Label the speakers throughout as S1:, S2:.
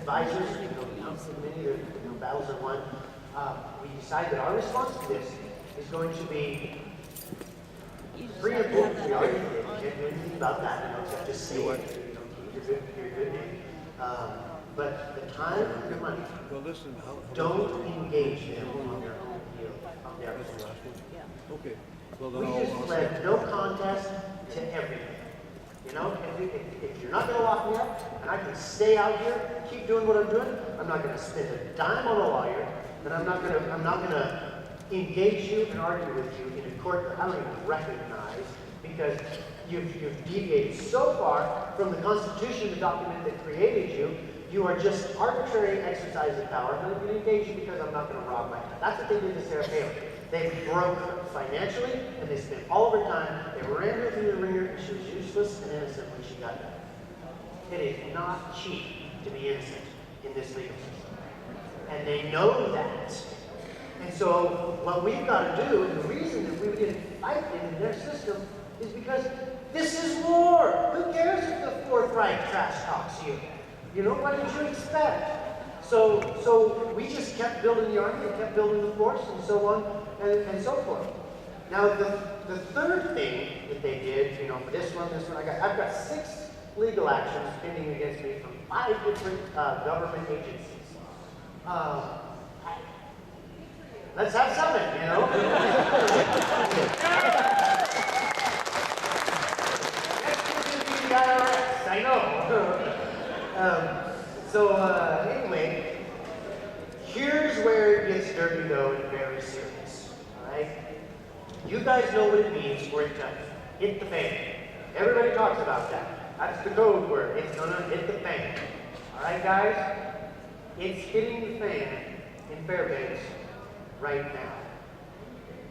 S1: advisors, council committee, battles are won, we decide that our response to this is going to be free and full. We already did. You can't do anything about that. Except just say it. You're good name. But the time and the money, don't engage them on their own deal, on their own.
S2: Okay.
S1: We just pled no contest to everything. If you're not going to lock me up, and I can stay out here, keep doing what I'm doing, I'm not going to spend a dime on a lawyer, and I'm not going to engage you and argue with you in a court that I don't even recognize, because you've deviated so far from the Constitution, the document that created you. You are just arbitrary exercise of power. I'm not going to engage you because I'm not going to rob my time. That's what they did to Sarah Palin. They broke her financially, and they spent all of her time. They ran her through the ringer, and she was useless and innocent when she got done. It is not cheap to be innocent in this legal system. And they know that. And so what we've got to do, and the reason that we didn't fight them in their system, is because this is war. Who cares if the Fourth Reich trash talks you? What did you expect? So we just kept building the army and kept building the force and so on and so forth. Now the third thing that they did, for this one, I've got 6 legal actions pending against me from 5 different government agencies. Let's have some, the IRS, I know. Anyway, here's where it gets dirty though and very serious. Alright? You guys know what it means for it to hit the fan. Everybody talks about that. That's the code word. It's gonna hit the fan. Alright guys? It's hitting the fan in Fairbanks right now.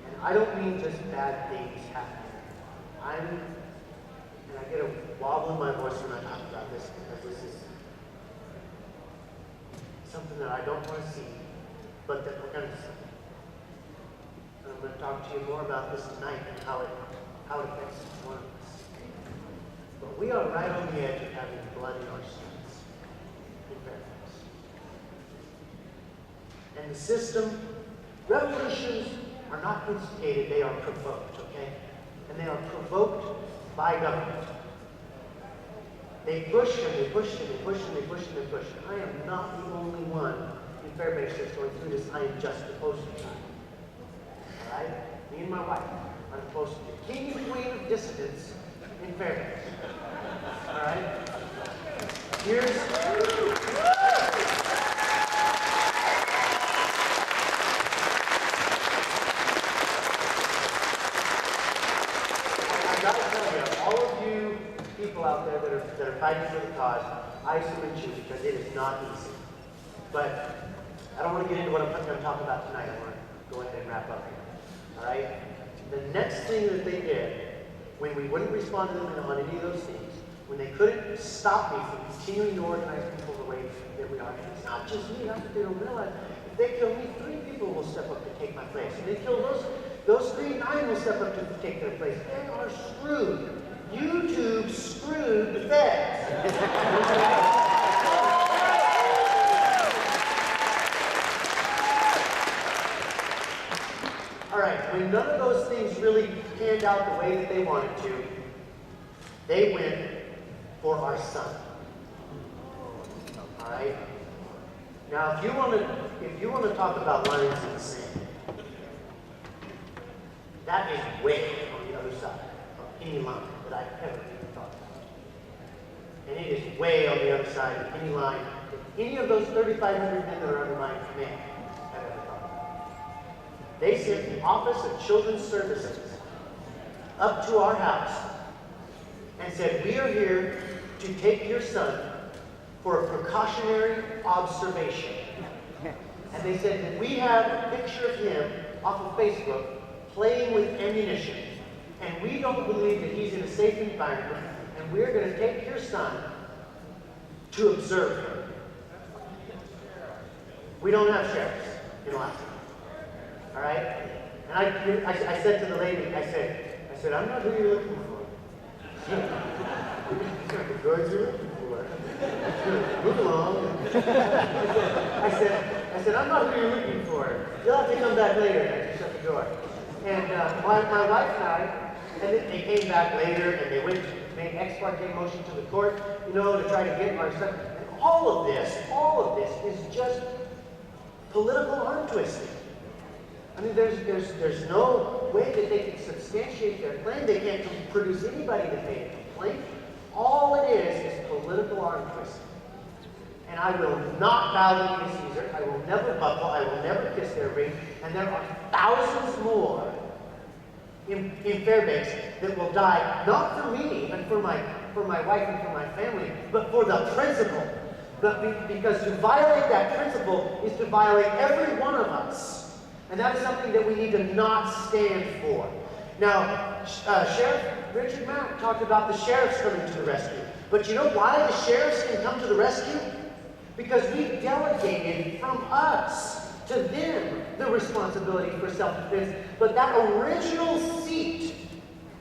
S1: And I don't mean just bad things happening. And I get a wobble in my voice when I talk about this, because this is something that I don't want to see, but that we're going to see. And I'm going to talk to you more about this tonight and how it affects each one of us. But we are right on the edge of having blood in our streets in Fairbanks. And the system, revolutions are not instigated, they are provoked, okay? And they are provoked by government. They push and they push and they push and they push and they push. I am not the only one in Fairbanks that's going through this. I am just the poster child. Alright? Me and my wife are the poster child. King and queen of dissidents in Fairbanks. Alright? I gotta tell you, all of you people out there that are fighting for the cause, I salute you, because it is not easy. But I don't want to get into what I'm going to talk about tonight. I want to go ahead and wrap up here. All right? The next thing that they did, when we wouldn't respond to them on any of those things, when they couldn't stop me from continuing to organize people the way that we are, and it's not just me, that's what they don't realize. If they kill me, 3 people will step up to take my place. If they kill those 3, 9 will step up to take their place. They are screwed. YouTube screwed the feds. All right, when none of those things really panned out the way that they wanted to, they went for our son. All right? Now, if you want to talk about lines in the sand, that is way on the other side of any line that I've ever even thought about. And it is way on the other side of any line that any of those 3,500 men that are under my command have ever thought about. They sent the Office of Children's Services up to our house and said, we are here to take your son for a precautionary observation. And they said that we have a picture of him off of Facebook playing with ammunition, and we don't believe that he's in a safe environment, and we're going to take your son to observe him. We don't have sheriffs in Alaska. All right? And I said to the lady, I said, I'm not who you're looking for. These aren't the goods you're looking for. Move along. I said, I'm not who you're looking for. You'll have to come back later. And I just shut the door. And my wife and I, and they came back later, and they went to make ex parte motion to the court, you know, to try to get our stuff. And all of this is just political arm twisting. I mean, there's no way that they can substantiate their claim. They can't produce anybody that made a complaint. All it is political arm twisting. And I will not bow the knee to Caesar. I will never buckle. I will never kiss their ring. And there are thousands more in Fairbanks that will die, not for me and for my wife and for my family, but for the principle. But because to violate that principle is to violate every one of us. And that is something that we need to not stand for. Now, Sheriff Richard Mack talked about the sheriffs coming to the rescue. But you know why the sheriffs can come to the rescue? Because we delegated from us to them the responsibility for self-defense. But that original seat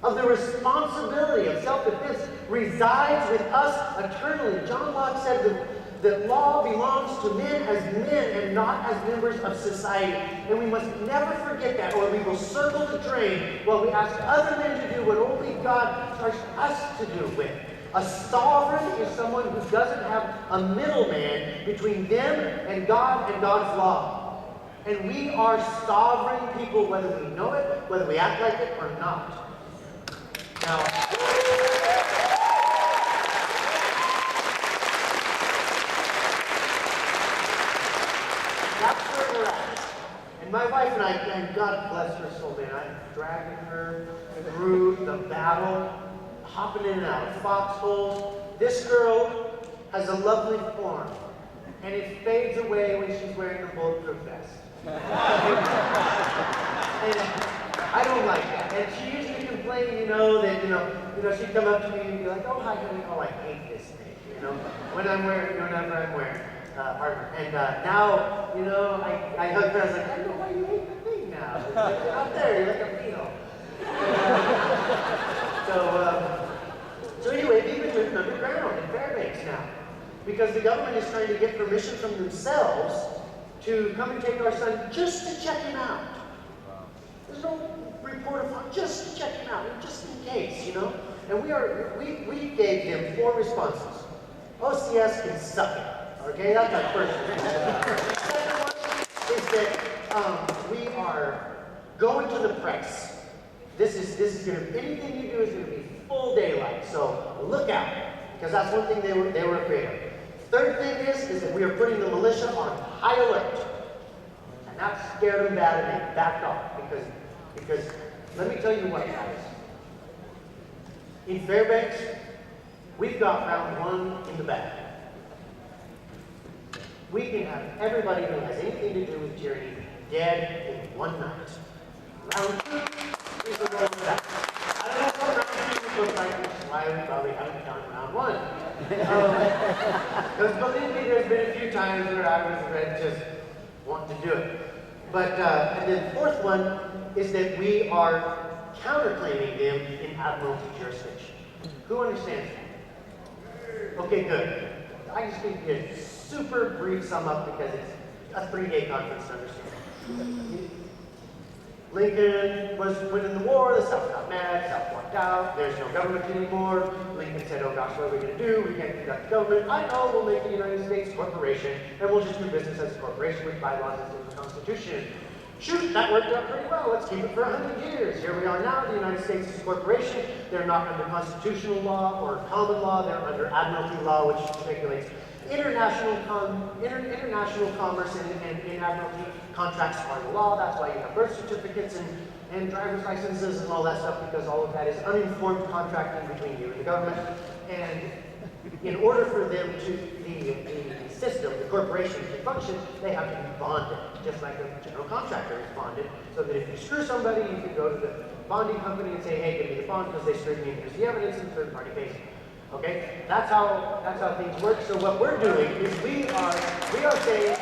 S1: of the responsibility of self-defense resides with us eternally. John Locke said that law belongs to men and not as members of society. And we must never forget that, or we will circle the drain while we ask other men to do what only God charged us to do with. A sovereign is someone who doesn't have a middleman between them and God and God's law. And we are sovereign people, whether we know it, whether we act like it or not. Now, that's where we're at. And my wife and I, and God bless her soul, man, I'm dragging her through the battle, hopping in and out of foxholes. This girl has a lovely form, and it fades away when she's wearing a bulletproof vest. And I don't like that. And she used to complain, you know, that, you know, she'd come up to me and be like, oh, hi, honey, oh, I hate this thing, you know, whenever I'm wearing armor. And now, you know, I hug her, I was like, I know why you hate the thing now. It's like, you're out there, you're like a beetle. So anyway, we've been living underground in Fairbanks now, because the government is trying to get permission from themselves to come and take our son just to check him out. There's no report of just to check him out, just in case, you know. And we gave him 4 responses. OCS can suck it. Okay, that's our first thing. The second one is that we are going to the press. This is going to, anything you do is going to be full daylight. So look out, because that's one thing they were afraid of. Third thing is that we are putting the militia on high alert. And that scared them bad, and they backed off. Because let me tell you what, guys. In Fairbanks, we've got round 1 in the bag. We can have everybody who has anything to do with tyranny dead in one night. Round 2 is the roll of that. I don't know what round 2 looks like, which is why we probably haven't done round 1. Because believe me, there's been a few times where I was red just wanting to do it. But, and then the fourth one is that we are counterclaiming them in admiralty jurisdiction. Who understands that? Okay, good. I just need to super brief sum up because it's a 3-day conference to understand. Lincoln was winning the war, the South got mad, South walked out, there's no government anymore. Lincoln said, oh gosh, what are we going to do? We can't conduct government. I know, we'll make the United States corporation, and we'll just do business as a corporation with bylaws and the Constitution. Shoot, that worked out pretty well. Let's keep it for 100 years. Here we are now. The United States is a corporation. They're not under constitutional law or common law. They're under admiralty law, which regulates international commerce, and admiralty contracts are the law. That's why you have birth certificates and driver's licenses and all that stuff, because all of that is uninformed contracting between you and the government. And in order for them to, the system, the corporation to function, they have to be bonded, just like a general contractor is bonded, so that if you screw somebody, you can go to the bonding company and say, hey, give me the bond because they screwed me, and here's the evidence, and third-party basis. Okay? That's how things work. So what we're doing is we are saying